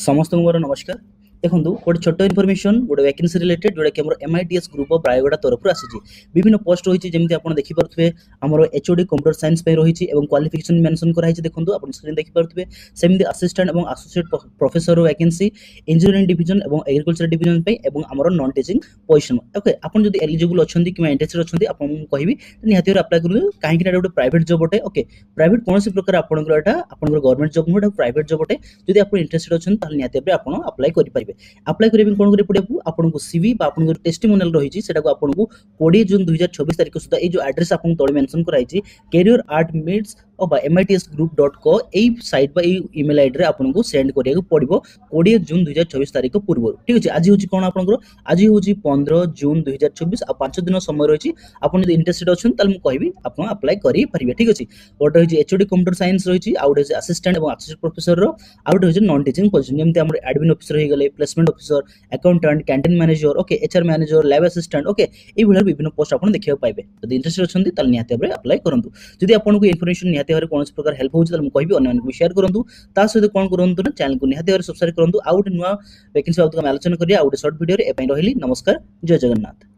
ସମସ୍ତଙ୍କୁ ମୋର ନମସ୍କାର। ଦେଖନ୍ତୁ ଗୋଟେ ଛୋଟ ଇନଫର୍ମେସନ୍ ଗୋଟେ ଭ୍ୟାକେନ୍ସି ରିଲେଟେଡ୍ ଯୋଉଟାକି ଆମର MITS ଗ୍ରୁପ ଅଫ୍ ରାୟଗଡ଼ା ତରଫରୁ ଆସିଛି। ବିଭିନ୍ନ ପୋଷ୍ଟ ରହିଛି ଯେମିତି ଆପଣ ଦେଖିପାରୁଥିବେ ଆମର HOD କମ୍ପ୍ୟୁଟର ସାଇନ୍ସ ପାଇଁ ରହିଛି ଏବଂ କ୍ୱାଲିଫିକେସନ୍ ମେନସନ୍ କରାହେଇଛି ଦେଖନ୍ତୁ ଆପଣ ସ୍କ୍ରିନ୍ ଦେଖିପାରୁଥିବେ। ସେମିତି ଆସିଷ୍ଟାଣ୍ଟ ଏବଂ associate professor vacancy engineering division ଏବଂ ଏଗ୍ରିକଲଚର ଡିଭିଜନ ପାଇଁ ଏବଂ ଆମର ନନ୍ ଟିଚିଂ ପୋଜିସନ୍। ଓକେ, ଆପଣ ଯଦି ଏଲିଜିବୁଲ୍ ଅଛନ୍ତି କିମ୍ବା ଇଣ୍ଟରେଷ୍ଟେଡ୍ ଅଛନ୍ତି ଆପଣଙ୍କୁ ମୁଁ କହିବି ନିହାତି ଭାବରେ ଆପ୍ଲାଏ କରନ୍ତୁ, କାହିଁକି ନା ଏଟା ଗୋଟେ ପ୍ରାଇଭେଟ୍ ଜବ୍ ଅଟେ। ଓକେ, ପ୍ରାଇଭେଟ୍ କୌଣସି ପ୍ରକାର ଆପଣଙ୍କର ଏଟା ଆପଣଙ୍କର ଗଭର୍ଣ୍ଣମେଣ୍ଟ ଜବ୍ ନୁହେଁ, ଏଟା ପ୍ରାଇଭେଟ୍ ଜବ୍ ଅଟେ। ଯଦି ଆପଣ ଇଣ୍ଟରେଷ୍ଟେଡ୍ ଅଛନ୍ତି ତାହେଲେ ନିହାତି ଭାବରେ ଆପଣ ଆପ୍ଲାଏ କରିପାରିବେ। ଆପ୍ଲାଏ କରିବା ପାଇଁ କ'ଣ କରିବାକୁ ପଡ଼ିବ, ଆପଣଙ୍କୁ CV ବା ଆପଣଙ୍କର ଟେଷ୍ଟିମୋନିଆଲ ରହିଛି ସେଟାକୁ ଆପଣଙ୍କୁ 20 ଜୁନ୍ 2024 ତାରିଖ ସୁଦ୍ଧା ଏଇ ଯୋଉ ଆଡ୍ରେସ ଆପଣଙ୍କୁ ତଳେ ମେନସନ୍ କରାଯାଇଛି career@mits ବା mitsgroup.co ଏଇ ସାଇଟ୍ ବା ଏଇ ଇମେଲ ଆଇଡିରେ ଆପଣଙ୍କୁ ସେଣ୍ଡ କରିବାକୁ ପଡ଼ିବ 20 ଜୁନ୍ 2024 ତାରିଖ ପୂର୍ବରୁ। ଠିକ୍ ଅଛି, ଆଜି ହେଉଛି କ'ଣ ଆପଣଙ୍କର, ଆଜି ହେଉଛି 15 ଜୁନ୍ 2024 ଆଉ 5 ଦିନ ସମୟ ରହିଛି। ଆପଣ ଯଦି ଇଣ୍ଟରେଷ୍ଟେଡ୍ ଅଛନ୍ତି ତାହେଲେ ମୁଁ କହିବି ଆପଣ ଆପ୍ଲାଏ କରିପାରିବେ। ଠିକ୍ ଅଛି, ଗୋଟେ ହେଉଛି HOD କମ୍ପ୍ୟୁଟର ସାଇନ୍ସ ରହିଛି, ଆଉ ଗୋଟେ ହେଉଛି ଆସିଷ୍ଟାଣ୍ଟ ଏବଂ ଆସୋସିଏଟ୍ ପ୍ରଫେସରର, ଆଉ ଗୋଟେ ହେଉଛି ନନ୍ ଟିଚିଂ ପୋଜିସନ୍ ଯେମିତି ଆମର ଆଡମିନ୍ ଅଫିସର ହେଇଗଲେ, placement officer, accountant, canteen manager, okay, HR manager, lab assistant, okay, ଏଇଭଳିଆ ବିଭିନ୍ନ ପୋଷ୍ଟ ଆପଣ ଦେଖିବାକୁ ପାଇବେ। ଯଦି ଇଣ୍ଟରେଷ୍ଟେଡ୍ ଅଛନ୍ତି ତାହେଲେ ନିହାତି ଭାବରେ ଆପ୍ଲାଏ କରନ୍ତୁ। ଯଦି ଆପଣଙ୍କୁ ଇନଫର୍ମେସନ୍ ନିହାତି ଭାବରେ କୌଣସି ପ୍ରକାର ହେଲ୍ପ ହେଉଛି ତାହେଲେ ମୁଁ କହିବି ଅନ୍ୟମାନଙ୍କୁ ସେୟାର କରନ୍ତୁ। ତା ସହିତ କ'ଣ କରନ୍ତୁ ନା ଚ୍ୟାନେଲକୁ ନିହାତି ଭାବରେ ସବସ୍କ୍ରାଇବ କରନ୍ତୁ। ଆଉ ଗୋଟେ ନୂଆ ଭ୍ୟାକେନ୍ସି ବାବଦକୁ ଆମେ ଆଲୋଚନା କରିବା ଆଉ ଗୋଟେ ସର୍ଟ ଭିଡ଼ିଓରେ। ଏ ପାଇଁ ରହିଲି, ନମସ୍କାର, ଜୟ ଜଗନ୍ନାଥ।